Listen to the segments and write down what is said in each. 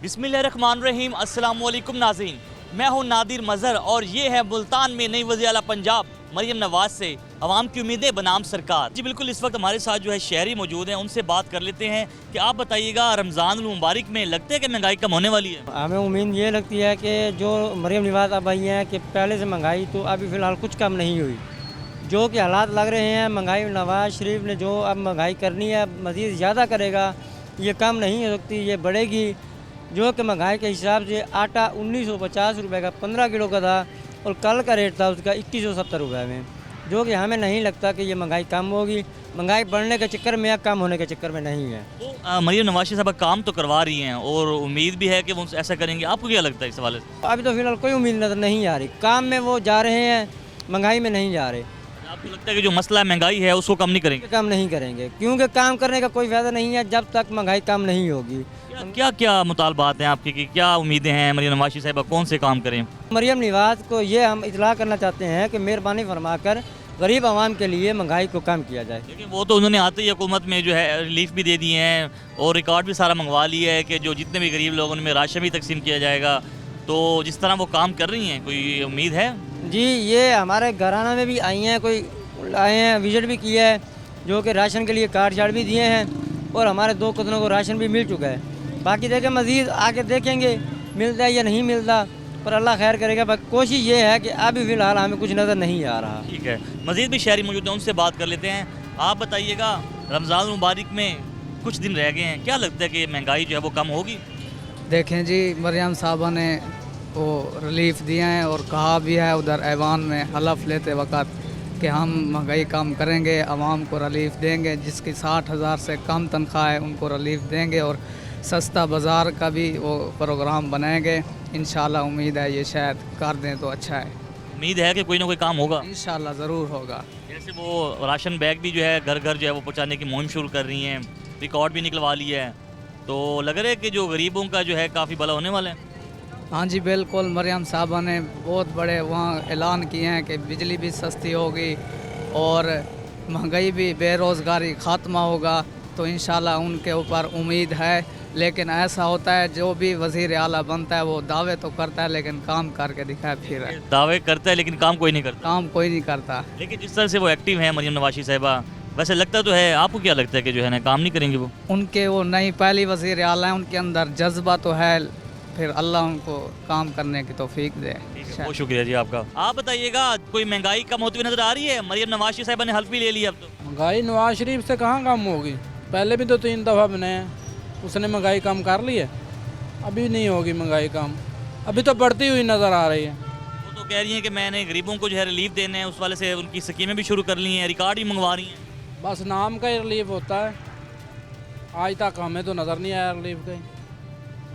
बिस्मिल्लाहिर्रहमानिर्रहीम, अस्सलाम वालेकुम नाज़रीन। मैं हूं नादिर मज़हर और ये है मुल्तान में नई वज़ीर आला पंजाब मरियम नवाज़ से अवाम की उम्मीदें बनाम सरकार। जी बिल्कुल, इस वक्त हमारे साथ जो है शहरी मौजूद हैं, उनसे बात कर लेते हैं कि आप बताइएगा रमज़ान मुबारक में लगता है कि महंगाई कम होने वाली है? हमें उम्मीद ये लगती है कि जो मरियम नवाज़ अब आई हैं कि पहले से महंगाई तो अभी फ़िलहाल कुछ कम नहीं हुई। जो कि हालात लग रहे हैं महंगाई, नवाज़ शरीफ ने जो अब महंगाई करनी है मज़ीद ज़्यादा करेगा, ये कम नहीं हो सकती, ये बढ़ेगी। जो कि महंगाई के हिसाब से आटा 1950 रुपये का 15 किलो का था और कल का रेट था उसका 2170 रुपये में, जो कि हमें नहीं लगता कि ये महंगाई कम होगी। महंगाई बढ़ने के चक्कर में या कम होने के चक्कर में नहीं है। तो मरियम नवाज़ साहब काम तो करवा रही हैं और उम्मीद भी है कि वो ऐसा करेंगे। आपको क्या लगता है इस हवाले से? अभी तो फ़िलहाल कोई उम्मीद नज़र नहीं आ रही। काम में वो जा रहे हैं, महंगाई में नहीं जा रहे। आपको लगता है कि जो मसला महंगाई है उसको कम नहीं करेंगे? कम नहीं करेंगे क्योंकि काम करने का कोई फ़ायदा नहीं है जब तक महंगाई कम नहीं होगी। क्या क्या मुतालबात हैं आपकी कि क्या उम्मीदें हैं मरियम नवाज़ साहब कौन से काम करें? मरियम नवाज़ को ये हम इतला करना चाहते हैं कि मेहरबानी फरमाकर गरीब आवाम के लिए महंगाई को कम किया जाए। लेकिन वो तो उन्होंने आते ही हुकूमत में जो है रिलीफ भी दे दिए हैं और रिकॉर्ड भी सारा मंगवा लिया है कि जो जितने भी गरीब लोग उनमें राशन भी तकसीम किया जाएगा। तो जिस तरह वो काम कर रही हैं, कोई उम्मीद है? जी, ये हमारे घराना में भी आई हैं, कोई आए हैं, विजिट भी किया है, जो कि राशन के लिए कार्ड शार्ड भी दिए हैं और हमारे 2 कतनों को राशन भी मिल चुका है। बाकी देखें मज़ीद आके देखेंगे मिलता है या नहीं मिलता, पर अल्लाह खैर करेगा। बस कोशिश ये है कि अभी फ़िलहाल हमें कुछ नज़र नहीं आ रहा। ठीक है, मज़ीद भी शहरी मौजूद हैं, उनसे बात कर लेते हैं। आप बताइएगा रमज़ान मुबारक में कुछ दिन रह गए हैं, क्या लगता है कि महंगाई जो है वो कम होगी? देखें जी, मरियम साहबा ने वो रिलीफ दिए हैं और कहा भी है उधर ऐवान में हलफ लेते वक्त कि हम महंगाई कम करेंगे, आवाम को रिलीफ देंगे। जिसकी 60,000 से कम तनख्वाह है उनको रिलीफ देंगे और सस्ता बाज़ार का भी वो प्रोग्राम बनाएंगे। इंशाल्लाह उम्मीद है ये शायद कर दें तो अच्छा है। उम्मीद है कि कोई ना कोई काम होगा। इंशाल्लाह ज़रूर होगा। जैसे वो राशन बैग भी जो है घर घर जो है वो पहुँचाने की मुहिम शुरू कर रही हैं, रिकॉर्ड भी निकलवा लिया है, तो लग रहा है कि जो गरीबों का जो है काफ़ी भला होने वाला है। हाँ जी बिल्कुल, मरियम साहबा ने बहुत बड़े वहाँ ऐलान किए हैं कि बिजली भी सस्ती होगी और महंगाई भी, बेरोज़गारी ख़त्म होगा। तो इंशाल्लाह उनके ऊपर उम्मीद है। लेकिन ऐसा होता है जो भी वज़ीर आला बनता है वो दावे तो करता है लेकिन काम करके दिखाए फिर है। दावे करता है लेकिन काम कोई नहीं करता। काम कोई नहीं करता। लेकिन जिस तरह से वो एक्टिव है मरियम नवाज़ साहिबा, वैसे लगता तो है, आपको क्या लगता है कि जो है ना काम नहीं करेंगे वो? उनके वो नई पहली वज़ीर आला है, उनके अंदर जज्बा तो है, फिर अल्लाह उनको काम करने की तौफीक दे। बहुत शुक्रिया जी आपका। आप बताइएगा कोई महंगाई कम होती हुई नजर आ रही है? मरियम नवाज़ साहिबा ने हल्फ भी ले लिया अब तो। महंगाई नवाज शरीफ से कहाँ कम होगी? पहले भी तो 3 दफ़ा बने हैं, उसने महंगाई कम कर ली है, अभी नहीं होगी महंगाई कम, अभी तो बढ़ती हुई नज़र आ रही है। वो तो कह रही हैं कि मैंने गरीबों को जो है रिलीफ देने हैं, उस वाले से उनकी स्कीमें भी शुरू कर ली हैं, रिकॉर्ड भी मंगवा रही हैं। बस नाम का ही रिलीफ होता है, आज तक हमें तो नज़र नहीं आया रिलीफ कहीं।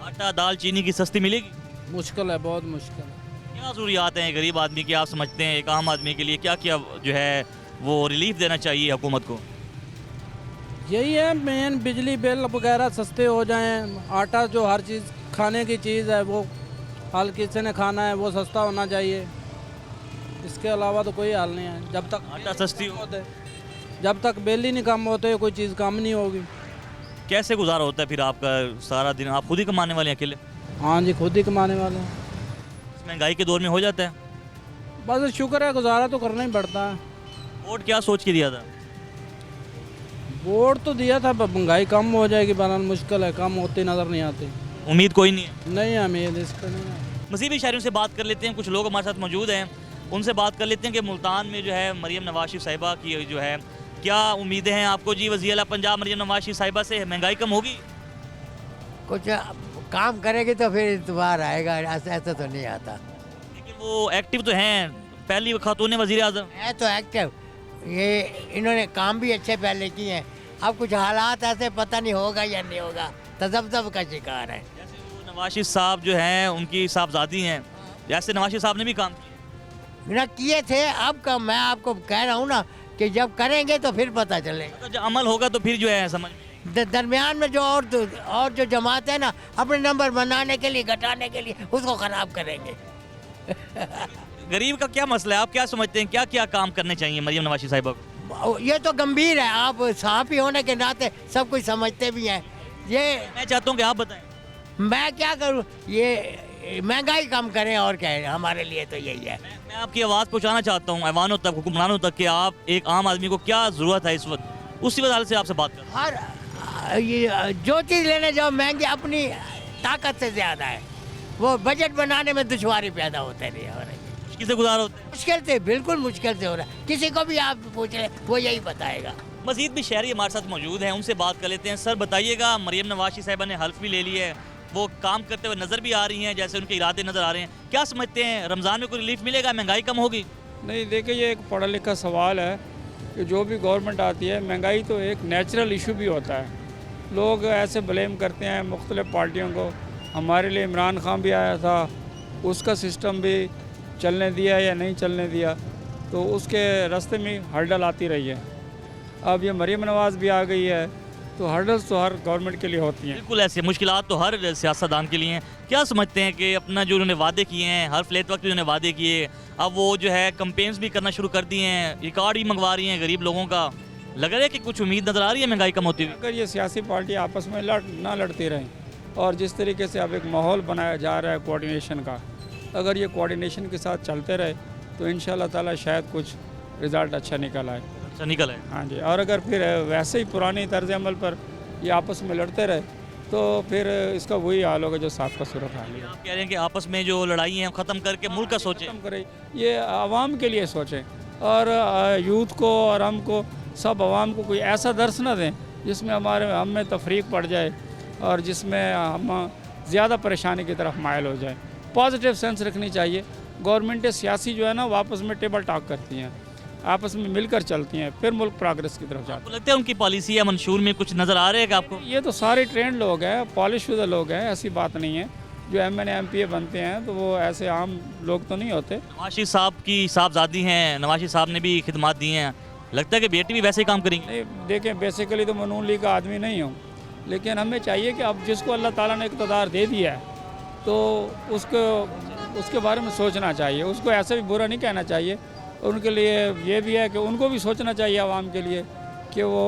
आटा दाल चीनी की सस्ती मिलेगी? मुश्किल है, बहुत मुश्किल है। क्या ज़रूरियात हैं गरीब आदमी की, आप समझते हैं एक आम आदमी के लिए क्या क्या जो है वो रिलीफ देना चाहिए हुकूमत को? यही है मेन, बिजली बिल वगैरह सस्ते हो जाएं, आटा जो हर चीज़ खाने की चीज़ है वो हर किसी ने खाना है वो सस्ता होना चाहिए। इसके अलावा तो कोई हाल नहीं है। जब तक आटा सस्ती हो, जब तक बिल ही नहीं कम होते कोई चीज़ कम नहीं होगी। कैसे गुजारा होता है फिर आपका सारा दिन? आप खुद ही कमाने वाले हैं अकेले? हाँ जी, खुद ही कमाने वाले हैं। इस महंगाई के दौर में हो जाता है? बस शुक्र है, गुजारा तो करना ही पड़ता है। वोट क्या सोच के दिया था? वोट तो दिया था, महंगाई कम हो जाएगी, बहरहाल मुश्किल है, कम होती नज़र नहीं आती। उम्मीद कोई नहीं है? नहीं है उम्मीद इसका, नहीं है। मज़ीद भी शायरों से बात कर लेते हैं, कुछ लोग हमारे साथ मौजूद हैं, उनसे बात कर लेते हैं कि मुल्तान में जो है मरियम नवाज़ साहिबा की जो है क्या उम्मीदें हैं आपको जी? वज़ीर आला पंजाब मरियम नवाज़ साहिबा से महंगाई कम होगी? कुछ काम करेगी तो फिर इतबार आएगा, ऐसा तो नहीं आता। लेकिन वो एक्टिव तो हैं, पहली खातून वज़ीर आज़म है तो एक्टिव, ये इन्होंने काम भी अच्छे पहले किए हैं। अब कुछ हालात ऐसे पता नहीं होगा या नहीं होगा, तजब्जब का शिकार है। जैसे वो नवाज़ साहब जो हैं उनकी साहबजादी हैं, जैसे नवाज़ साहब ने भी काम किया ना किए थे, अब का मैं आपको कह रहा हूँ ना कि जब करेंगे तो फिर पता चलेगा। तो जब अमल होगा तो फिर जो है समझ में दरमियान में जो और जो जमात है ना, अपने नंबर बनाने के लिए, घटाने के लिए उसको ख़राब करेंगे। गरीब का क्या मसला है? आप क्या समझते हैं क्या क्या काम करने चाहिए मरियम नवाज़ साहिबा को? ये तो गंभीर है, आप सहाफ़ी होने के नाते सब कुछ समझते भी हैं। ये मैं चाहता हूँ कि आप बताएं। मैं क्या करूं, ये महंगाई कम करें और क्या है, हमारे लिए तो यही है। मैं आपकी आवाज़ पहुंचाना चाहता हूँ ऐवानों तक, हुक्मरानों तक कि आप एक आम आदमी को क्या ज़रूरत है इस वक्त, उसी वजह से आपसे बात कर रहा हूं। हर ये जो चीज़ लेने जाओ महंगी अपनी ताकत से ज़्यादा है, वो बजट बनाने में दुश्वारी पैदा होते नहीं हो रही। मुश्किल से गुजार होते हैं। मुश्किल से, बिल्कुल मुश्किल से हो रहा है। किसी को भी आप पूछ लें वो यही बताएगा। मजीद भी शहरी हमारे साथ मौजूद हैं, उनसे बात कर लेते हैं। सर बताइएगा, मरियम नवाज़ साहिबा ने हल्फ भी ले लिया है, वो काम करते हुए नज़र भी आ रही हैं, जैसे उनके इरादे नज़र आ रहे हैं, क्या समझते हैं रमज़ान में कोई रिलीफ मिलेगा, महंगाई कम होगी? नहीं, देखिए ये एक पढ़ा लिखा सवाल है कि जो भी गवर्नमेंट आती है, महंगाई तो एक नेचुरल इशू भी होता है। लोग ऐसे ब्लेम करते हैं मुख्तलिफ पार्टियों को। हमारे लिए इमरान खान भी आया था, उसका सिस्टम भी चलने दिया या नहीं चलने दिया, तो उसके रास्ते में हर्डल आती रही है। अब ये मरियम नवाज़ भी आ गई है, तो हर्डल्स तो हर गवर्नमेंट के लिए होती हैं। बिल्कुल ऐसे मुश्किलात तो हर सियासतदान के लिए हैं। क्या समझते हैं कि अपना जो उन्होंने वादे किए हैं, हर फ्लेट वक्त उन्होंने वादे किए, अब वो जो है कंपेन्स भी करना शुरू कर दिए हैं, रिकॉर्ड भी मंगवा रही हैं गरीब लोगों का, लग रहा है कि कुछ उम्मीद नज़र आ रही है महंगाई कम होती हुई? अगर ये सियासी पार्टी आपस में ना लड़ती रहें, और जिस तरीके से अब एक माहौल बनाया जा रहा है कोऑर्डिनेशन का, अगर ये कोऑर्डिनेशन के साथ चलते रहे तो इंशाल्लाह ताला शायद कुछ रिज़ल्ट अच्छा निकल आए। अच्छा निकल है। हाँ जी, और अगर फिर वैसे ही पुरानी तर्ज अमल पर ये आपस में लड़ते रहे तो फिर इसका वही हाल होगा जो साफ का सूरत हाल है। आप कह रहे हैं कि आपस में जो लड़ाई हैं ख़त्म करके मुल्क का सोचें। खत्म करें, ये आवाम के लिए सोचें, और यूथ को और हमको सब आवाम को कोई ऐसा दर्स ना दें जिसमें हम में तफरीक पड़ जाए और जिसमें हम ज़्यादा परेशानी की तरफ मायल हो जाए। पॉजिटिव सेंस रखनी चाहिए। गवर्नमेंटें सियासी जो है ना, वो आपस में टेबल टॉक करती हैं, आपस में मिलकर चलती हैं, फिर मुल्क प्रोग्रेस की तरफ जाता आपको लगता है उनकी पॉलिसी या मंशूर में कुछ नज़र आ रहा है कि आपको? है। ये तो सारे ट्रेंड लोग हैं, पॉलिश शुदा लोग हैं, ऐसी बात नहीं है। जो MNA MPA बनते हैं तो वो ऐसे आम लोग तो नहीं होते। नवाज शरीफ साहब की साहबजादी हैं, नवाज शरीफ साहब ने भी खिदमात दी हैं, लगता है कि बेटी भी वैसे ही काम करेंगी? नहीं, देखें, बेसिकली तो मैं नून लीग का आदमी नहीं हूँ, लेकिन हमें चाहिए कि अब जिसको अल्लाह ताला ने इक़्तिदार दे दिया है तो उसके बारे में सोचना चाहिए, उसको ऐसे भी बुरा नहीं कहना चाहिए। उनके लिए ये भी है कि उनको भी सोचना चाहिए आवाम के लिए कि वो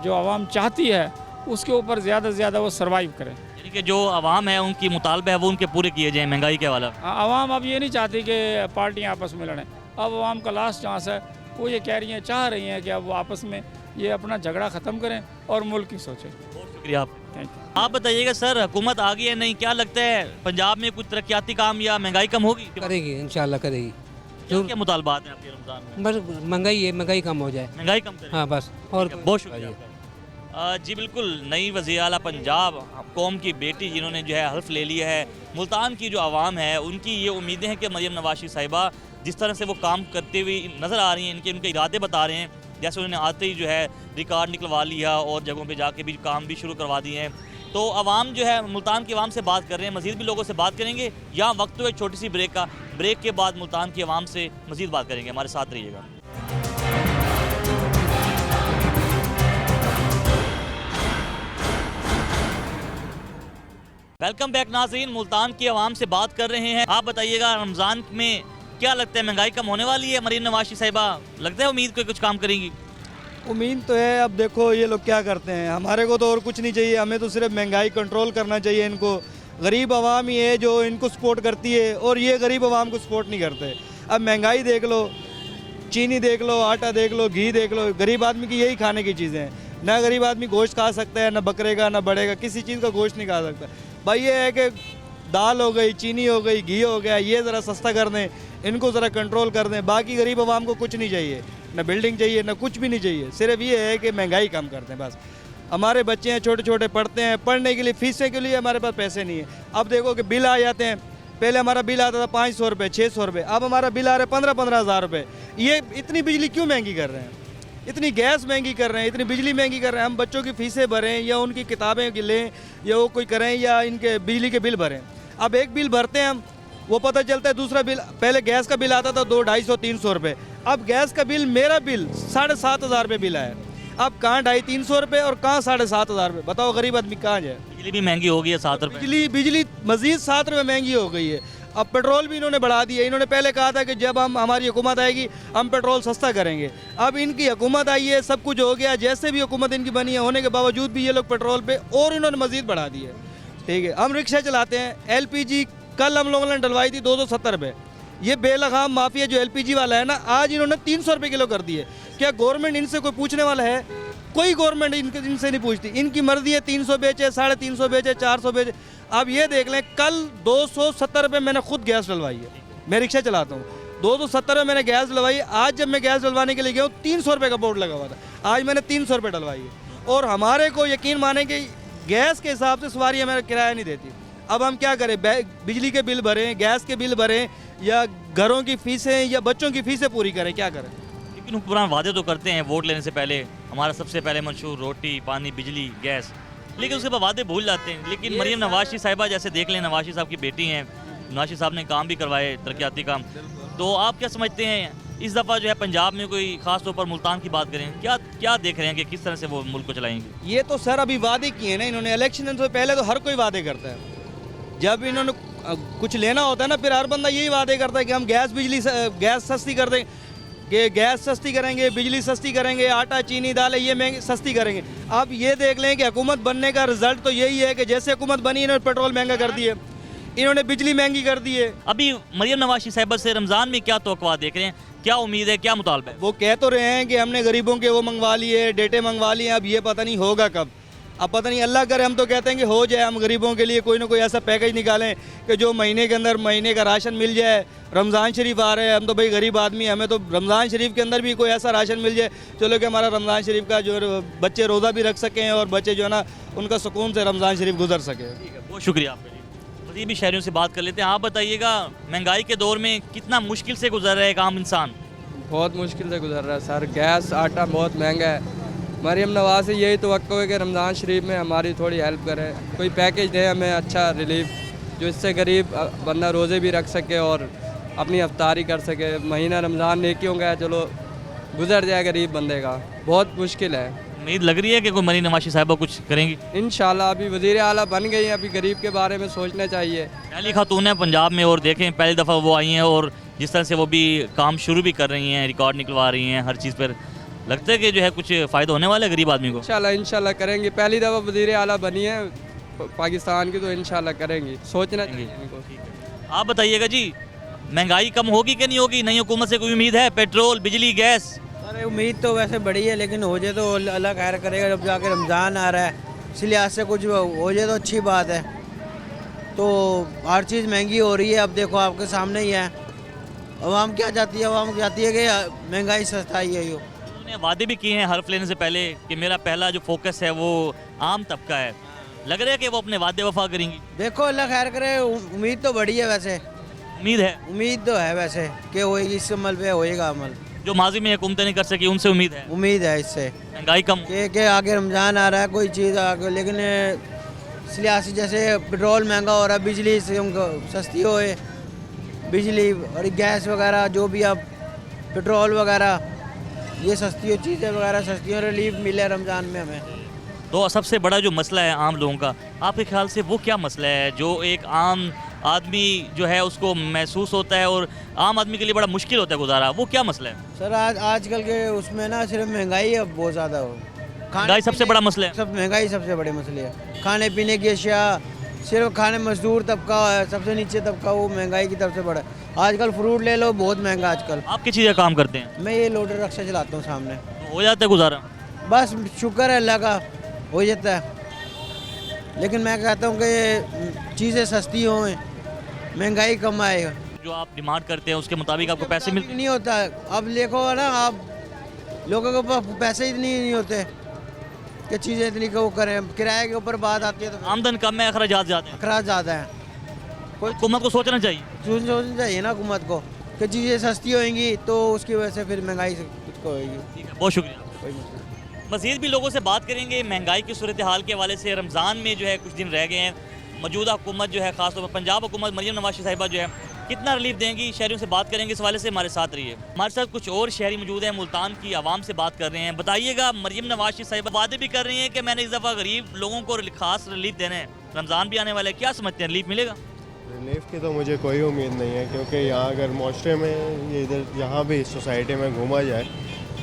जो आवाम चाहती है उसके ऊपर ज़्यादा से ज़्यादा वो सर्वाइव करें। यानी कि जो आवाम है उनकी मुतालबा है वो उनके पूरे किए जाएँ महंगाई के वाला। आवाम अब ये नहीं चाहती कि पार्टियाँ आपस में लड़ें। अब आवाम का लास्ट चांस है, वो ये कह रही हैं, चाह रही हैं कि अब वो आपस में ये अपना झगड़ा ख़त्म करें और मुल्क की सोचें। बहुत शुक्रिया आप। Thank you. आप बताइएगा सर, हुकूमत आ गई है नहीं, क्या लगता है पंजाब में कुछ तरक्याती काम या महंगाई कम होगी? करेगी, इंशाल्लाह करेगी। क्या मुतालबात हैं आपके रमज़ान में? बस महंगाई है, महंगाई कम हो जाए। महंगाई कम करें। हाँ बस, और बहुत शुक्रिया आपका। जी बिल्कुल, नई वज़ीर आला पंजाब कौम की बेटी जिन्होंने जो है हल्फ ले लिया है। मुल्तान की जो आवाम है उनकी ये उम्मीदें हैं कि मरियम नवाज़ शरीफ साहिबा जिस तरह से वो काम करते हुए नज़र आ रही हैं, उनके इरादे बता रहे हैं, जैसे उन्होंने आते ही जो है रिकॉर्ड निकलवा लिया और जगहों पे जाके भी काम भी शुरू करवा दिए हैं। तो आवाम जो है मुल्तान की आवाम से बात कर रहे हैं, मज़ीद भी लोगों से बात करेंगे। यहाँ वक्त हुआ एक छोटी सी ब्रेक का, ब्रेक के बाद मुल्तान की आवाम से मज़ीद बात करेंगे, हमारे साथ रहिएगा। वेलकम बैक नाज़रीन, मुल्तान की आवाम से बात कर रहे हैं। आप बताइएगा रमज़ान में क्या लगता है महंगाई कम होने वाली है? मरियम नवाज़ शरीफ साहिबा लगता है उम्मीद कोई कुछ काम करेंगी? उम्मीद तो है। अब देखो ये लोग क्या करते हैं, हमारे को तो और कुछ नहीं चाहिए, हमें तो सिर्फ महंगाई कंट्रोल करना चाहिए इनको। गरीब आवाम ही है जो इनको सपोर्ट करती है और ये गरीब आवाम को सपोर्ट नहीं करते। अब महंगाई देख लो, चीनी देख लो, आटा देख लो, घी देख लो, गरीब आदमी की यही खाने की चीज़ें हैं। ना गरीब आदमी गोश्त खा सकता है, ना बकरे का, ना बड़े का, किसी चीज़ का गोश्त नहीं खा सकता। भाई ये है कि दाल हो गई, चीनी हो गई, घी हो गया, ये ज़रा सस्ता कर दें, इनको ज़रा कंट्रोल कर दें। बाकी गरीब आवाम को कुछ नहीं चाहिए, ना बिल्डिंग चाहिए, ना कुछ भी नहीं चाहिए, सिर्फ ये है कि महंगाई कम कर दें बस। हमारे बच्चे हैं छोटे छोटे, पढ़ते हैं, पढ़ने के लिए फीसें के लिए हमारे पास पैसे नहीं है। अब देखो कि बिल आ जाते हैं, पहले हमारा बिल आता था 500 रुपये, 600 रुपये, अब हमारा बिल आ रहा है 15-15 हज़ार रुपये। ये इतनी बिजली क्यों महंगी कर रहे हैं, इतनी गैस महंगी कर रहे हैं, इतनी बिजली महंगी कर रहे हैं? हम बच्चों की फ़ीसें भरें या उनकी किताबें लें या वो कोई करें या इनके बिजली के बिल भरें। अब एक बिल भरते हैं हम, वो पता चलता है दूसरा बिल, पहले गैस का बिल आता था 200, 250, 300 रुपये, अब गैस का बिल, मेरा बिल 7,500 रुपये बिल आया। अब कहाँ 250-300 रुपये और कहाँ 7,500 रुपये? बताओ गरीब आदमी कहाँ जाए? बिजली भी महंगी हो गई है 7 रुपये। बिजली मज़ीद 7 रुपये महंगी हो गई है। अब पेट्रोल भी इन्होंने बढ़ा दिया। इन्होंने पहले कहा था कि जब हमारी हुकूमत आएगी हम पेट्रोल सस्ता करेंगे। अब इनकी हुकूमत आई है, सब कुछ हो गया, जैसे भी हुकूमत इनकी बनी है, होने के बावजूद भी ये लोग पेट्रोल पे और इन्होंने मज़ीद बढ़ा दिया। ठीक है, हम रिक्शा चलाते हैं, एलपीजी कल हम लोगों ने डलवाई थी 270 रुपये। ये बेलगाम माफिया जो एलपीजी वाला है ना, आज इन्होंने 300 रुपये किलो कर दिए। क्या गवर्नमेंट इनसे कोई पूछने वाला है? कोई गवर्नमेंट इनसे नहीं पूछती। इनकी मर्जी है 300 बेचे, 350 बेचे, 400 बेचे। अब ये देख लें, कल 270 रुपये मैंने खुद गैस डलवाई है, मैं रिक्शा चलाता हूँ, 270 रुपये मैंने गैस डलवाई। आज जब मैं गैस डलवाने के लिए गया हूँ 300 रुपये का बोर्ड लगा हुआ था, आज मैंने 300 रुपये डलवाई है। और हमारे को यकीन माने कि गैस के हिसाब से सवारी हमें किराया नहीं देती। अब हम क्या करें? बिजली के बिल भरें, गैस के बिल भरें, या घरों की फीसें या बच्चों की फीसें पूरी करें, क्या करें? लेकिन हुक्मरान वादे तो करते हैं वोट लेने से पहले, हमारा सबसे पहले मंशूर रोटी, पानी, बिजली, गैस, लेकिन उसके बाद वादे भूल जाते हैं। लेकिन मरियम नवाज़ साहिबा जैसे देख लें, नवाज़ साहब की बेटी हैं, नवाज़ साहब ने काम भी करवाए, तरक्याती काम। तो आप क्या समझते हैं इस दफ़ा जो है पंजाब में, कोई ख़ास तौर पर मुल्तान की बात करें, क्या देख रहे हैं कि किस तरह से वो मुल्क को चलाएंगे? ये तो सर अभी वादे किए हैं ना इन्होंने, इलेक्शन से पहले तो हर कोई वादे करता है। जब इन्होंने कुछ लेना होता है ना, फिर हर बंदा यही वादे करता है कि हम गैस सस्ती कर दें, कि गैस सस्ती करेंगे, बिजली सस्ती करेंगे, आटा चीनी दालें ये महंगी सस्ती करेंगे। अब ये देख लें कि हुकूमत बनने का रिजल्ट तो यही है कि जैसे हुकूमत बनी इन्होंने पेट्रोल महंगा कर दिए, इन्होंने बिजली महंगी कर दी है। अभी मरियम नवाज़ साहिबा से रमज़ान में क्या तवक्कुआत देख रहे हैं, क्या उम्मीद है, क्या मुतालबा है? वो कह तो रहे हैं कि हमने गरीबों के वो मंगवा लिए, डेटे मंगवा लिए, अब ये पता नहीं होगा कब। अब पता नहीं, अल्लाह करे, हम तो कहते हैं कि हो जाए, हम गरीबों के लिए कोई ना कोई ऐसा पैकेज निकालें कि जो महीने के अंदर महीने का राशन मिल जाए। रमज़ान शरीफ आ रहे हैं, हम तो भाई गरीब आदमी, हमें तो रमज़ान शरीफ के अंदर भी कोई ऐसा राशन मिल जाए चलो कि हमारा रमज़ान शरीफ का जो बच्चे रोज़ा भी रख सकें और बच्चे जो है ना उनका सुकून से रमज़ान शरीफ गुजर सके। बहुत शुक्रिया आपका जी। मज़ीद भी शहरियों से बात कर लेते हैं। आप बताइएगा, महंगाई के दौर में कितना मुश्किल से गुजर रहा है एक आम इंसान? बहुत मुश्किल से गुजर रहा है सर, गैस आटा बहुत महंगा है। मरियम नवाज़ से यही तवक्को है कि रमज़ान शरीफ में हमारी थोड़ी हेल्प करें, कोई पैकेज दे हमें अच्छा रिलीफ, जो इससे गरीब बंदा रोज़े भी रख सके और अपनी अफ्तारी कर सके। महीना रमज़ान नेकियों का है, चलो गुजर जाए गरीब बंदे का, बहुत मुश्किल है। उम्मीद लग रही है कि कोई मरियम नवाज़ साहिबा कुछ करेंगी? इंशाल्लाह अभी वज़ीर आला बन गई हैं, अभी गरीब के बारे में सोचना चाहिए। पहली खातून है पंजाब में, और देखें पहली दफ़ा वो आई हैं और जिस तरह से वो भी काम शुरू भी कर रही हैं, रिकॉर्ड निकलवा रही हैं हर चीज़ पर, लगता है कि जो है कुछ फ़ायदा होने वाला है गरीब आदमी को। इंशाल्लाह करेंगी, पहली दफ़ा वज़ीर आला बनी है पाकिस्तान की, तो इंशाल्लाह करेंगी, सोचना चाहिए इनको। आप बताइएगा जी, महंगाई कम होगी कि नहीं होगी? नई हुकूमत से कोई उम्मीद है? पेट्रोल, बिजली, गैस? अरे उम्मीद तो वैसे बड़ी है, लेकिन हो जाए तो अल्लाह खैर करेगा। जब जाके रमज़ान आ रहा है, इस लिहाज से कुछ हो जाए तो अच्छी बात है। तो हर चीज़ महंगी हो रही है, अब देखो आपके सामने ही है। अवाम क्या चाहती है? अवाम चाहती है कि महंगाई सस्ताई है। यो उन्होंने वादे भी किए हैं हल्फ लेने से पहले कि मेरा पहला जो फोकस है वो आम तबका है। लग रहा है कि वो अपने वादे वफा करेंगी? देखो अल्लाह खैर करे, उम्मीद तो बड़ी है वैसे, उम्मीद तो है वैसे कि होएगी, इस अमल पे होएगा अमल। जो माजी में हुकूमतें नहीं कर सकी उनसे उम्मीद है इससे महंगाई कम कि आगे रमज़ान आ रहा है, कोई चीज़ आगे, लेकिन इस लिहाज से जैसे पेट्रोल महंगा हो रहा है, बिजली से सस्ती होए, बिजली और गैस वगैरह जो भी अब पेट्रोल वगैरह ये सस्ती हो, चीज़ें वगैरह सस्ती हो, रिलीफ मिले रमज़ान में हमें। तो सबसे बड़ा जो मसला है आम लोगों का, आपके ख्याल से वो क्या मसला है जो एक आम आदमी जो है उसको महसूस होता है और आम आदमी के लिए बड़ा मुश्किल होता है गुजारा, वो क्या मसला है? सर आजकल के उसमें ना सिर्फ महंगाई अब बहुत ज़्यादा हो, महंगाई सबसे बड़ा मसला है। सब महंगाई सबसे बड़े मसले है। खाने पीने की अशिया, सिर्फ खाने मजदूर तबका सबसे नीचे तबका, वो महंगाई की तरफ से बड़ा। आजकल फ्रूट ले लो, बहुत महंगा आजकल। आप किस चीज़ का काम करते हैं? मैं ये लोडर रक्शा चलाता हूँ सामने। तो हो जाता है गुजारा? बस शुक्र है अल्लाह का, हो जाता है। लेकिन मैं कहता हूँ कि चीज़ें सस्ती हों, महंगाई कम आएगा। जो आप डिमांड करते हैं उसके मुताबिक आपको पैसे मिलते नहीं होता। अब देखो ना, आप लोगों के पास पैसे इतने नहीं होते कि चीज़ें इतनी वो करें। किराए के ऊपर बात आती है तो आमदन कम है, अखराजात ज़्यादा हैं। अखराज ज़्यादा है। कोई हुकूमत को सोचना चाहिए, सोचना चाहिए ना हुकूमत को कि चीज़ें सस्ती होंगी तो उसकी वजह से फिर महंगाई से कुछ को होगी। ठीक है, बहुत शुक्रिया। कोई मसला नहीं। मज़ीद भी लोगों से बात करेंगे महंगाई की सूरत हाल के हवाले से। रमज़ान में जो है कुछ दिन रह गए हैं, मौजूदा हुकूमत जो है ख़ासतौर पर पंजाब हुकूमत मरियम नवाज़ साहिबा जो है कितना रिलीफ देंगी, शहरियों से बात करेंगे। इस हवाले से हमारे साथ रहिए। हमारे साथ कुछ और शहरी मौजूद हैं, मुल्तान की आवाम से बात कर रहे हैं। बताइएगा, मरियम नवाज़ साहिबा वादे भी कर रही हैं कि मैंने इस दफ़ा गरीब लोगों को खास रिलीफ देना है, रमज़ान भी आने वाला है, क्या समझते हैं रिलीफ मिलेगा? रिलीफ की तो मुझे कोई उम्मीद नहीं है, क्योंकि यहाँ अगर माशरे में ये इधर यहाँ भी सोसाइटी में घूमा जाए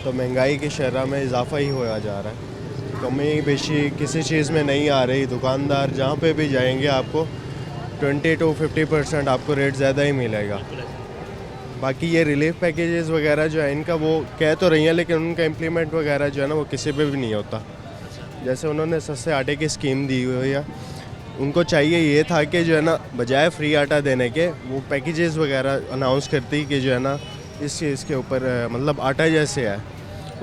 तो महंगाई की शरह में इजाफा ही होया जा रहा है। कमी बेशी किसी चीज़ में नहीं आ रही। दुकानदार जहाँ पे भी जाएंगे आपको 20 to 50% आपको रेट ज़्यादा ही मिलेगा। बाकी ये रिलीफ पैकेजेस वगैरह जो है इनका वो कह तो रही हैं, लेकिन उनका इम्प्लीमेंट वगैरह जो है ना वो किसी पे भी नहीं होता। जैसे उन्होंने सस्ते आटे की स्कीम दी हुई है, उनको चाहिए ये था कि जो है ना बजाय फ्री आटा देने के वो पैकेजेस वगैरह अनाउंस करती कि जो है ना इस चीज़ के ऊपर मतलब आटा जैसे है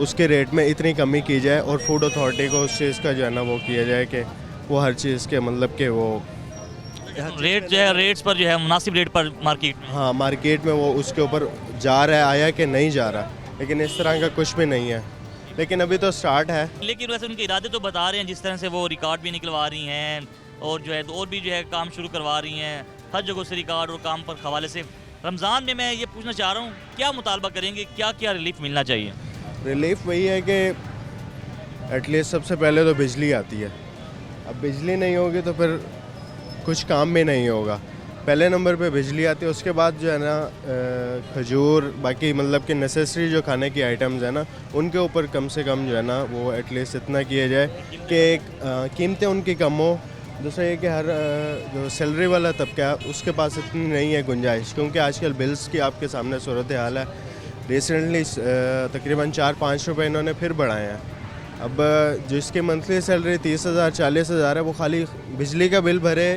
उसके रेट में इतनी कमी की जाए और फूड अथॉरिटी को उस चीज़ का जो है ना वो किया जाए कि वो हर चीज़ के मतलब कि वो रेट जो है रेट्स पर जो है मुनासिब रेट पर मार्केट में, हाँ मार्केट में वो उसके ऊपर जा रहा है आया कि नहीं जा रहा, लेकिन इस तरह का कुछ भी नहीं है। लेकिन अभी तो स्टार्ट है। लेकिन वैसे उनके इरादे तो बता रहे हैं, जिस तरह से वो रिकॉर्ड भी निकलवा रही हैं और जो है और भी जो है काम शुरू करवा रही हैं हर जगह से रिकॉर्ड और काम पर हवाले से। रमज़ान में मैं ये पूछना चाह रहा हूँ क्या मुतालबा करेंगे, क्या क्या रिलीफ मिलना चाहिए? रिलीफ वही है कि एटलीस्ट सबसे पहले तो बिजली आती है। अब बिजली नहीं होगी तो फिर कुछ काम भी नहीं होगा। पहले नंबर पे बिजली आती है, उसके बाद जो है ना खजूर बाकी मतलब कि नेसेसरी जो खाने की आइटम्स है ना उनके ऊपर कम से कम जो है ना वो एटलीस्ट इतना किया जाए कि कीमतें उनकी कम हो। दूसरा ये कि हर जो सैलरी वाला तबका है उसके पास इतनी नहीं है गुंजाइश, क्योंकि आजकल बिल्स की आपके सामने सूरत हाल है। रिसेंटली तकरीबन 4-5 रुपये इन्होंने फिर बढ़ाए हैं। अब जिसकी मंथली सैलरी 30,000 40,000 है वो खाली बिजली का बिल भरे,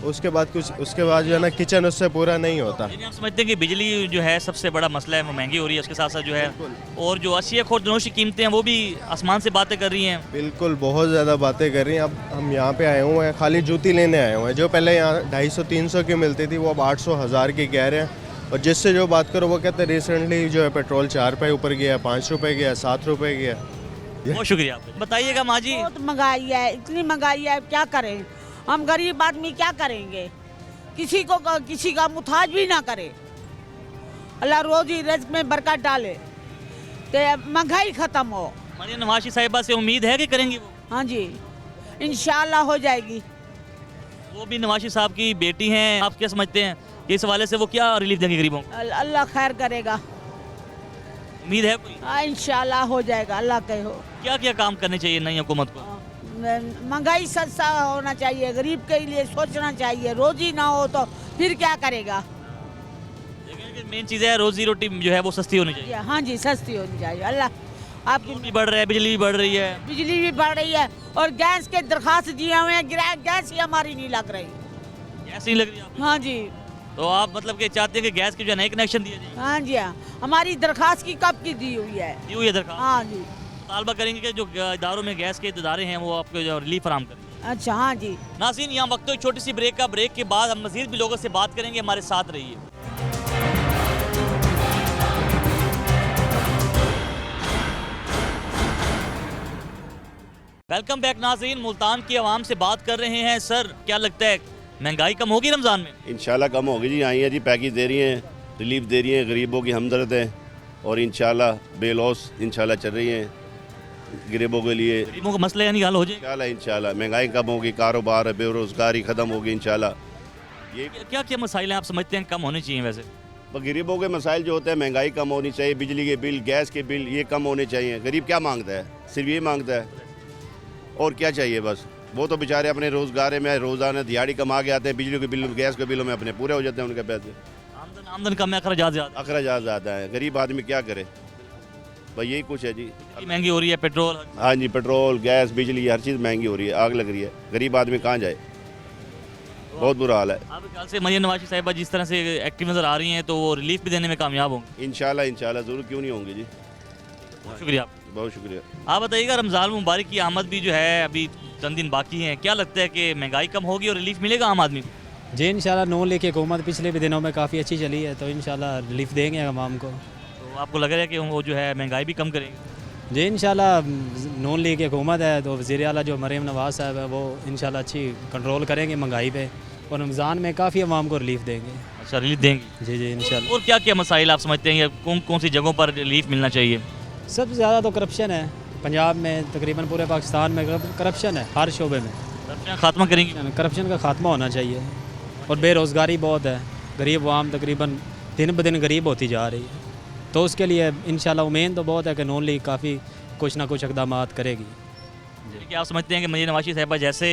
उसके बाद जो है ना किचन उससे पूरा नहीं होता। यानी आप समझते हैं कि बिजली जो है सबसे बड़ा मसला है, वो महंगी हो रही है, उसके साथ साथ जो है और जो अशिया खुर्दनोशी कीमतें हैं वो भी आसमान से बातें कर रही हैं। बिल्कुल बहुत ज़्यादा बातें कर रही हैं। अब हम यहाँ पे आए हुए हैं खाली जूती लेने आए हुए हैं, जो पहले यहाँ 250-300 की मिलती थी वो अब 800-1000 की कह रहे हैं। और जिससे जो बात करो वो कहते हैं रिसेंटली जो है पेट्रोल 4 रुपये ऊपर गया, 5 रुपये गया, 7 रुपये गया। बहुत शुक्रिया। बताइएगा माँ जी। बहुत महंगाई है, इतनी महंगाई है, क्या करें हम गरीब आदमी, क्या करेंगे? किसी का मुताज भी ना करे, अल्लाह रोजी रिज़्क़ में बरकत डाले तो महंगाई ख़त्म हो। मरियम नवाज़ साहिबा से उम्मीद है कि करेंगी वो? हाँ जी इंशाल्लाह हो जाएगी। वो भी नवाज़ साहब की बेटी हैं, आप क्या समझते हैं कि इस हवाले से वो क्या रिलीफ देंगे गरीबों को? अल्लाह खैर करेगा, उम्मीद है कोई? हाँ इंशाल्लाह हो जाएगा, अल्लाह के हो। क्या क्या काम करने चाहिए नई हुकूमत को? महंगाई सस्ता होना चाहिए, गरीब के लिए सोचना चाहिए। रोजी ना हो तो फिर क्या करेगा? लेकिन मेन चीज़ है रोजी रोटी जो है वो सस्ती होनी चाहिए। हाँ जी सस्ती होनी चाहिए। अल्लाह आपकी भी बढ़ रहा है, बिजली भी बढ़ रही है। बिजली भी बढ़ रही है और गैस के दरखास्त दिए हुए हैं, गैस ही हमारी नहीं लग रही। गैस नहीं लग रही आपको? हाँ जी। तो आप मतलब कि चाहते हैं कि गैस के जो है नए कनेक्शन दिए जाए? हाँ जी हाँ, हमारी दरखास्त की कब की दी हुई है? दी हुई है दरखास्त। हाँ जी। मुतालबा करेंगे कि जो इदारों में गैस के इदारे हैं वो आपको जो रिलीफ फराम करें। अच्छा हाँ जी। नाज़रीन यहाँ वक्त तो एक छोटी सी ब्रेक का, ब्रेक के बाद हम मज़ीद भी लोगों से बात करेंगे, हमारे साथ रहिए। वेलकम बैक नाज़रीन, मुल्तान की आवाम से बात कर रहे हैं। सर क्या लगता है महंगाई कम होगी रमज़ान में? इंशाल्लाह कम होगी जी। आई हैं जी, पैकेज दे रही हैं, रिलीफ दे रही हैं, गरीबों की हमदर्द है और इंशाल्लाह बेलॉस इंशाल्लाह चल रही हैं गरीबों के लिए। गरीबों का मसला यानी हल हो जाए इंशाल्लाह महंगाई कम होगी, कारोबार बेरोज़गारी ख़त्म होगी इंशाल्लाह। ये क्या क्या मसाइल हैं आप समझते हैं कम होने चाहिए? वैसे गरीबों के मसाइल जो होते हैं, महंगाई कम होनी चाहिए, बिजली के बिल, गैस के बिल ये कम होने चाहिए। गरीब क्या मांगता है? सिर्फ ये मांगता है और क्या चाहिए? बस वो तो बेचारे अपने रोज़गार में रोज़ाना दिहाड़ी कमा के आते हैं, बिजली के बिल गैस के बिलों में अपने पूरे हो जाते हैं उनके पैसे। आमदन कम है, अखराजात ज़्यादा है, गरीब आदमी क्या करे? भाई यही कुछ है जी। महंगी हो रही है पेट्रोल। हाँ जी, पेट्रोल गैस बिजली हर चीज़ महंगी हो रही है, आग लग रही है। गरीब आदमी कहाँ जाए? बहुत बुरा हाल है। आपके ख्याल से मरियम नवाज़ साहिबा जिस तरह से एक्टिव नज़र आ रही हैं तो वो रिलीफ भी देने में कामयाब होंगे? इंशाल्लाह ज़रूर, क्यों नहीं होंगे जी। शुक्रिया, बहुत शुक्रिया। आप बताइएगा रमज़ान मुबारक की आमद भी जो है अभी चंद दिन बाकी हैं, क्या लगता है कि महंगाई कम होगी और रिलीफ मिलेगा आम आदमी को? जी इंशाल्लाह नून लीग की हुकूमत पिछले भी दिनों में काफ़ी अच्छी चली है, तो इंशाल्लाह रिलीफ देंगे आवाम को। तो आपको लग रहा है कि वो जो है महंगाई भी कम करेंगे? जी इंशाल्लाह नून लीग की हुकूमत है तो वज़ीर आला जो मरियम नवाज़ साहब है वो इंशाल्लाह अच्छी कंट्रोल करेंगे महंगाई पे और रमज़ान में काफ़ी आवाम को रिलीफ देंगे। अच्छा रिलीफ देंगे? जी इंशाल्लाह। और क्या क्या मसाइल आप समझते हैं कौन कौन सी जगहों पर रिलीफ मिलना चाहिए? सबसे ज़्यादा तो करप्शन है पंजाब में, तकरीबन पूरे पाकिस्तान में करप्शन है हर शोबे में। करप्शन खात्मा करेंगे? करप्शन का खात्मा होना चाहिए और बेरोज़गारी बहुत है, गरीब आवाम तकरीबन दिन ब दिन गरीब होती जा रही है, तो उसके लिए इंशाल्लाह उम्मीद तो बहुत है कि नून लीग काफ़ी कुछ ना कुछ इक़दामात करेगी। क्या आप समझते हैं कि मरियम नवाज साहिबा जैसे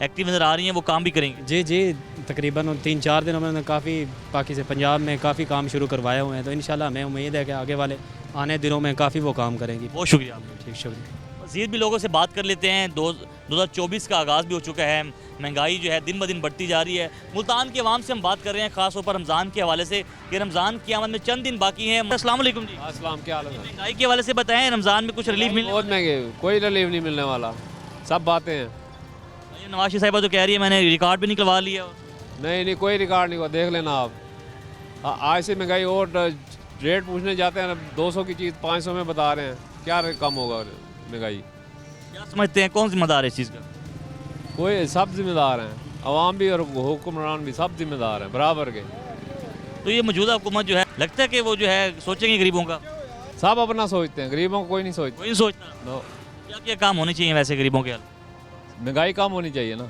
एक्टिव नज़र आ रही हैं वो काम भी करेंगे? जी जी, तकरीबन 3-4 दिनों में उन्होंने काफ़ी बाकी से पंजाब में काफ़ी काम शुरू करवाए हुए हैं, तो इंशाल्लाह हमें उम्मीद है कि आगे वाले आने दिनों में काफ़ी वो काम करेंगी। बहुत शुक्रिया आपका। ठीक, शुक्रिया। मज़ीद भी लोगों से बात कर लेते हैं। 2024 का आगाज़ भी हो चुका है, महंगाई जो है दिन ब दिन बढ़ती जा रही है। मुल्तान के अवाम से हम बात कर रहे हैं ख़ास तौर पर रमज़ान के हवाले से कि रमज़ान की आमद में चंद दिन बाकी हैं। अस्सलाम वालेकुम जी। अस्सलाम, क्या हाल है? महंगाई के हवाले से बताएं, रमज़ान में कुछ रिलीफ मिल? बहुत महंगे, कोई रिलीफ नहीं मिलने वाला, सब बातें हैं। मरियम नवाज साहिबा तो कह रही है मैंने रिकॉर्ड भी निकलवा लिया। नहीं, कोई रिकॉर्ड नहीं हुआ, देख लेना आप। आज से महंगाई और रेट पूछने जाते हैं 200 की चीज़ 500 में बता रहे हैं, क्या कम होगा महंगाई? क्या समझते हैं कौन जिम्मेदार है इस चीज़ का? कोई, सब जिम्मेदार हैं, अवाम भी और हुक्मरान भी, सब जिम्मेदार हैं बराबर के। तो ये मौजूदा हुकूमत जो है लगता है कि वो जो है सोचेंगे गरीबों का? सब अपना सोचते हैं, गरीबों को कोई नहीं सोचता। कोई नहीं सोचता। क्या क्या काम होने चाहिए वैसे गरीबों के? महंगाई कम होनी चाहिए ना,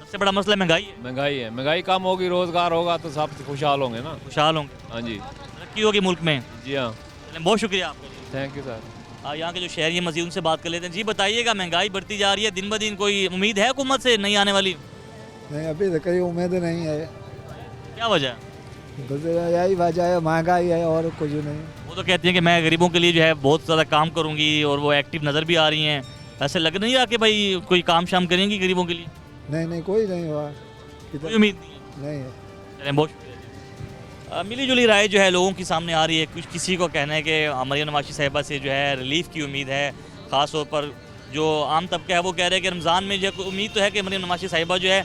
सबसे बड़ा मसला महंगाई है। महंगाई है, महंगाई कम होगी, रोज़गार होगा तो सब खुशहाल होंगे ना। खुशहाल होंगे, हाँ जी, तरक्की होगी मुल्क में। जी हाँ, बहुत शुक्रिया आपका। Thank you sir. यहाँ के जो शहरी हैं मज़ीद उनसे बात कर लेते हैं। जी बताइएगा, महंगाई बढ़ती जा रही है दिन ब दिन, कोई उम्मीद है हुकूमत से नहीं आने वाली? नहीं, अभी तो कोई उम्मीद नहीं है। क्या वजह? बस यही वजह है, महंगाई है और कुछ नहीं। वो तो कहती हैं कि मैं गरीबों के लिए जो है बहुत ज़्यादा काम करूँगी और वो एक्टिव नज़र भी आ रही हैं। ऐसे लग नहीं रहा कि भाई कोई काम शाम करेंगी गरीबों के लिए? नहीं, कोई नहीं हुआ, कोई उम्मीद नहीं है। चलें, बहुत शुक्रिया। मिली जुली राय जो है लोगों के सामने आ रही है। कुछ किसी को कहना है कि मरियम नवाज साहिबा से जो है रिलीफ की उम्मीद है, ख़ास तौर पर जो आम तबका है वो कह रहे हैं कि रमज़ान में जो उम्मीद तो है कि मरियम नवाज साहिबा जो है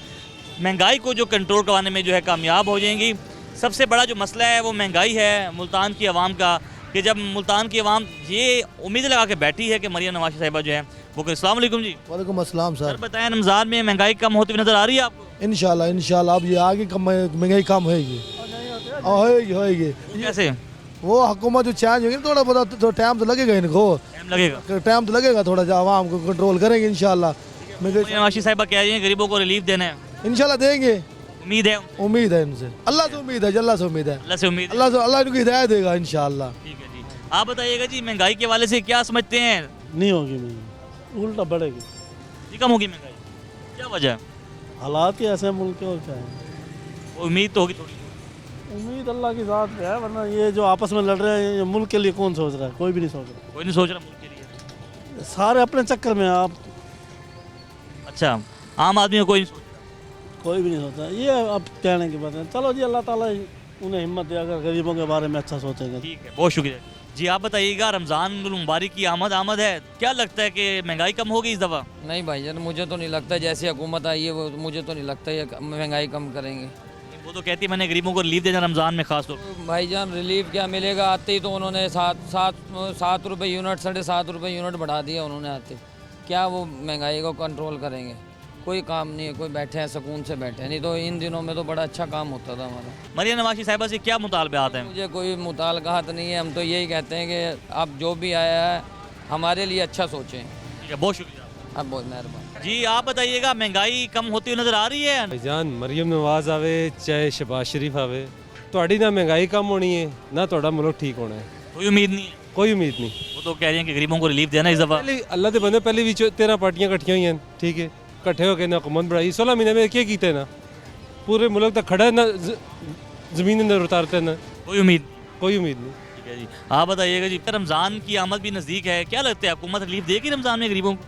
महंगाई को जो कंट्रोल करवाने में जो है कामयाब हो जाएंगी। सबसे बड़ा जो मसला है वो महंगाई है मुल्तान की आवाम का, कि जब मुल्तान की आवाम ये उम्मीद लगा के बैठी है कि मरियम नवाज साहिबा जो है वो करें। अस्सलाम वालेकुम जी। वालेकुम अस्सलाम सर। बताएं, रमज़ान में महंगाई कम होती हुई नज़र आ रही है आपको? इंशाल्लाह अब ये आगे महंगाई कम होएगी। होएगी। कैसे? वो हुकूमत जो चेंज होगी थोड़ा बहुत तो टाइम तो लगेगा इनको, टाइम तो लगेगा थोड़ा, जो आवाम को कंट्रोल करेंगे इंशाल्लाह। मरियम नवाज साहिबा कह रही हैं गरीबों को रिलीफ देना है, इंशाल्लाह देंगे। उम्मीद है इनसे, अल्लाह से उम्मीद है, अल्लाह से उम्मीद है, अल्लाह इनको हिदायत देगा इंशाल्लाह। ठीक है जी। आप बताइएगा जी, महंगाई के वाले से क्या समझते हैं? नहीं होगी, उल्टा बढ़ेगी जी, कम होगी महंगाई। क्या वजह? हालात ही ऐसे मुल्क के, और क्या है। उम्मीद तो होगी थोड़ी, उम्मीद अल्लाह की ज़ात पे है, वरना ये जो आपस में लड़ रहे हैं ये मुल्क के लिए कौन सोच रहा है? कोई भी नहीं सोच रहा। कोई नहीं सोच रहा मुल्क के लिए, सारे अपने चक्कर में आप। अच्छा, आम आदमी को कोई नहीं सोच रहा? कोई भी नहीं सोचता। ये अब कहने की बात है। चलो जी, अल्लाह ताला उन्हें हिम्मत दे अगर गरीबों के बारे में अच्छा सोचेंगे। ठीक है, बहुत शुक्रिया जी। आप बताइएगा, रमज़ान मुबारक की आमद है, क्या लगता है कि महंगाई कम होगी इस दफ़ा? नहीं भाईजान, मुझे तो नहीं लगता, जैसी हुकूमत आई है वो मुझे तो नहीं लगता ये महंगाई कम करेंगे। वो तो कहती है मैंने गरीबों को रिलीफ देना रमज़ान में खास तौर पर। भाईजान रिलीफ क्या मिलेगा? आते ही तो उन्होंने 7 रुपये यूनिट, 7.5 रुपये यूनिट बढ़ा दिया उन्होंने आते। क्या वो महंगाई को कंट्रोल करेंगे? कोई काम नहीं है, कोई बैठे हैं सुकून से बैठे हैं, नहीं तो इन दिनों में तो बड़ा अच्छा काम होता था हमारा। मरियम नवाज साहिबा से क्या मुतालबात हैं? मुझे कोई मुतालबात नहीं है, हम तो यही कहते हैं कि आप जो भी आया है हमारे लिए अच्छा सोचें। ठीक है, बहुत शुक्रिया, आप बहुत मेहरबान जी। आप बताइएगा, महंगाई कम होती हुई नज़र आ रही है? भाईजान, मरियम नवाज आवे चाहे शहबाज शरीफ आवे, ਤੁਹਾਡੀ ना महंगाई कम होनी है ना ਤੁਹਾਡਾ मुल्क ठीक होना है। कोई उम्मीद नहीं है? कोई उम्मीद नहीं। वो तो कह रही हैं कि गरीबों को रिलीफ देना इस दफ़ा। अल्लाह के बंदे पहले भी 13 पार्टियां इकट्ठियां हुई हैं, ठीक है, इकट्ठे होकर ना हुकूमत बढ़ाई। 16 महीने में क्या कीते ना, पूरे मुल्क तक खड़ा है ना, ज़मीन अंदर उतारते ना। कोई उम्मीद नहीं। ठीक है जी। आप बताइएगा जी, रमज़ान की आमद भी नज़दीक है, क्या लगता है हुकूमत रिलीफ देगी रमज़ान में गरीबों को?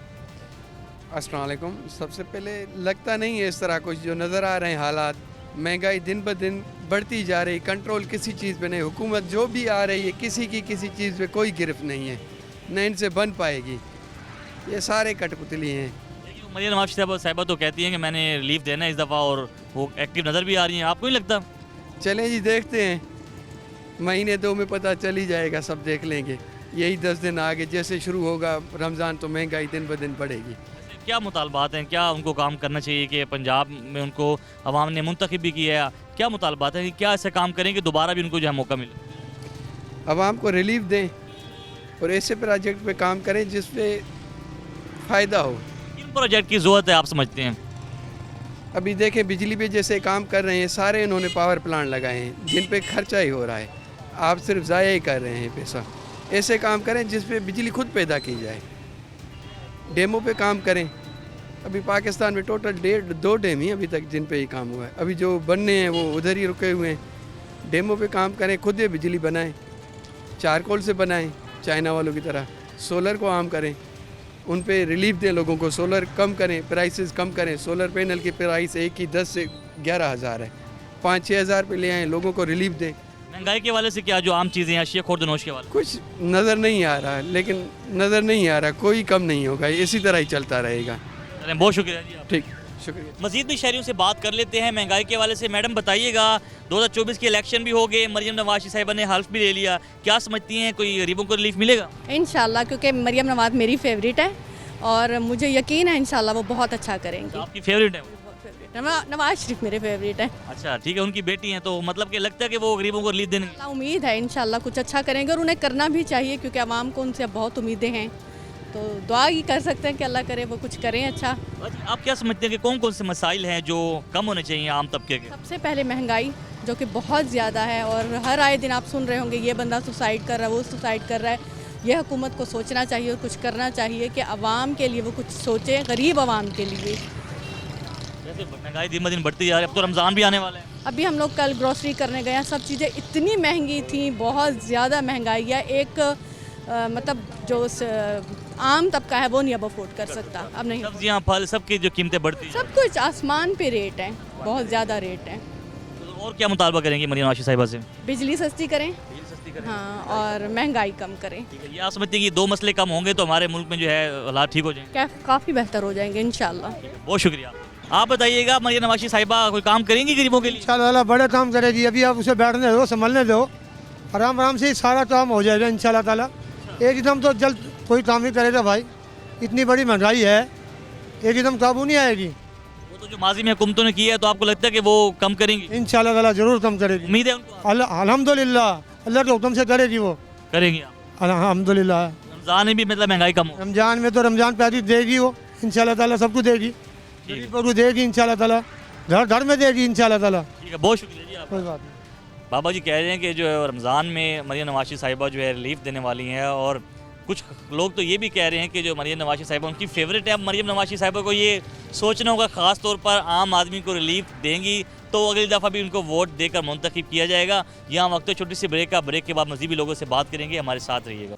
अस्सलाम वालेकुम। सबसे पहले लगता नहीं है इस तरह कुछ, जो नज़र आ रहे हैं हालात, महंगाई दिन ब दिन बढ़ती जा रही, कंट्रोल किसी चीज़ पे नहीं। हुकूमत जो भी आ रही है किसी की किसी चीज़ पे कोई गिरफ्त नहीं है, न इनसे बन पाएगी। ये सारे कठपुतली हैं। मरियम नवाज साहिबा तो कहती हैं कि मैंने रिलीफ देना है इस दफ़ा, और वो एक्टिव नज़र भी आ रही हैं, आपको नहीं लगता? चलें जी, देखते हैं, महीने 2 में पता चल ही जाएगा, सब देख लेंगे। यही 10 दिन आगे जैसे शुरू होगा रमज़ान तो महंगाई दिन ब दिन बढ़ेगी। क्या मुतालबात हैं, क्या उनको काम करना चाहिए कि पंजाब में उनको अवाम ने मुंतखब भी किया है, क्या मुतालबात हैं कि क्या ऐसे काम करें कि दोबारा भी उनको जो है मौका मिले? आवाम को रिलीफ दें और ऐसे प्रोजेक्ट पे काम करें जिसपे फ़ायदा हो। किन प्रोजेक्ट की ज़रूरत है आप समझते हैं? अभी देखें, बिजली पे जैसे काम कर रहे हैं, सारे इन्होंने पावर प्लांट लगाए हैं जिन पे खर्चा ही हो रहा है, आप सिर्फ ज़ाया ही कर रहे हैं पैसा। ऐसे काम करें जिस पे बिजली खुद पैदा की जाए। डेमो पे काम करें। अभी पाकिस्तान में टोटल 1.5-2 डैम ही अभी तक जिन पे ही काम हुआ है, अभी जो बनने हैं वो उधर ही रुके हुए हैं। डेमो पे काम करें, खुद ये बिजली बनाएं, चारकोल से बनाएं चाइना वालों की तरह, सोलर को आम करें, उन पे रिलीफ दें लोगों को, सोलर कम करें, प्राइसेस कम करें। सोलर पैनल की प्राइस एक ही 10 से 11 हज़ार है, 5-6 हज़ार पे ले आएँ, लोगों को रिलीफ दें। महंगाई के वाले से क्या जो आम चीज़ें हैं अशिया खुर्दनोश के वाले कुछ नज़र नहीं आ रहा, लेकिन नज़र नहीं आ रहा, कोई कम नहीं होगा, इसी तरह ही चलता रहेगा। बहुत शुक्रिया जी आप। ठीक, शुक्रिया। मजीद भी शहरियों से बात कर लेते हैं महंगाई के वाले से। मैडम बताइएगा, 2024 के इलेक्शन भी हो गए, मरियम नवाज साहिबा ने हल्फ भी ले लिया, क्या समझती हैं कोई गरीबों को रिलीफ मिलेगा? इंशाल्लाह, क्योंकि मरियम नवाज मेरी फेवरेट है और मुझे यकीन है इंशाल्लाह वो बहुत अच्छा करेंगे। आपकी फेवरेट है? नवाज शरीफ मेरे फेवरेट है। अच्छा ठीक है, उनकी बेटी हैं तो मतलब कि लगता है कि वो गरीबों को रिलीफ देने उम्मीद है इंशाल्लाह कुछ अच्छा करेंगे और उन्हें करना भी चाहिए, क्योंकि आवाम को उनसे बहुत उम्मीदें हैं। तो दुआ ही कर सकते हैं कि अल्लाह करे वो कुछ करें अच्छा। आप क्या समझते हैं कि कौन कौन से मसाइल हैं जो कम होने चाहिए आम तबके के? सबसे पहले महंगाई, जो कि बहुत ज़्यादा है और हर आए दिन आप सुन रहे होंगे ये बंदा सुसाइड कर रहा है, वो सुसाइड कर रहा है। ये हुकूमत को सोचना चाहिए और कुछ करना चाहिए कि आवाम के लिए वो कुछ सोचे, गरीब आवाम के लिए। जैसे महंगाई दिन ब दिन बढ़ती जा रही है, अब तो रमज़ान भी आने वाला है। अभी हम लोग कल ग्रोसरी करने गए हैं, सब चीज़ें इतनी महंगी थी, बहुत ज़्यादा महंगाई है। एक मतलब जो आम तबका है वो नहीं अब अफोर्ड कर सकता, अब नहीं। सब्जियाँ फल सबकी जो कीमतें बढ़ती हैं, सब कुछ आसमान पे रेट है, बहुत ज़्यादा रेट है। तो और क्या मुतालबा करेंगे मरियम नवाज साहिबा से? बिजली सस्ती करें, हाँ, और महंगाई कम करें। ये आप समझते हैं कि 2 मसले कम होंगे तो हमारे मुल्क में जो है हालात ठीक हो जाएंगे? काफ़ी बेहतर हो जाएंगे इंशाल्लाह। बहुत शुक्रिया। आप बताइएगा, मरियम नवाज साहिबा कोई काम करेंगी गरीबों के लिए? इंशाल्लाह बड़े काम करेगी। अभी आप उसे बैठने दो, संभलने दो, आराम आराम से सारा काम हो जाएगा इंशाल्लाह ताला। एकदम तो जल्द कोई काम नहीं करेगा भाई, इतनी बड़ी महंगाई है, एकदम काबू नहीं आएगी। वो तो जो माजी में हुकूमतों ने किया है, तो आपको लगता है कि वो कम करेंगी? इंशाल्लाह ताला जरूर कम करेगी, उम्मीद है उनको? अल्हम्दुलिल्लाह, अल्लाह के हुक्म से करेगी वो, करेंगी अल्हम्दुलिल्लाह। रमज़ान में भी मतलब महंगाई कम हो? रमजान में तो रमजान पैसे देगी वो इंशाल्लाह ताला, सबको देगी, गरीबों को देगी इंशाल्लाह ताला, घर घर में देगी इंशाल्लाह ताला। ठीक है, बहुत शुक्रिया जी आपका। कोई बात नहीं। बाबा जी कह रहे हैं कि जो है रमज़ान में मरियम नवाज साहिबा जो है रिलीफ देने वाली हैं, और कुछ लोग तो ये भी कह रहे हैं कि जो मरियम नवाज साहिबा उनकी फेवरेट है। अब मरियम नवाज साहिबा को ये सोचना होगा, ख़ास तौर पर आम आदमी को रिलीफ देंगी तो अगली दफ़ा भी उनको वोट देकर मुंतखब किया जाएगा। यहाँ वक्त छोटी सी ब्रेक का, ब्रेक के बाद मज़ीद भी लोगों से बात करेंगे, हमारे साथ रहिएगा।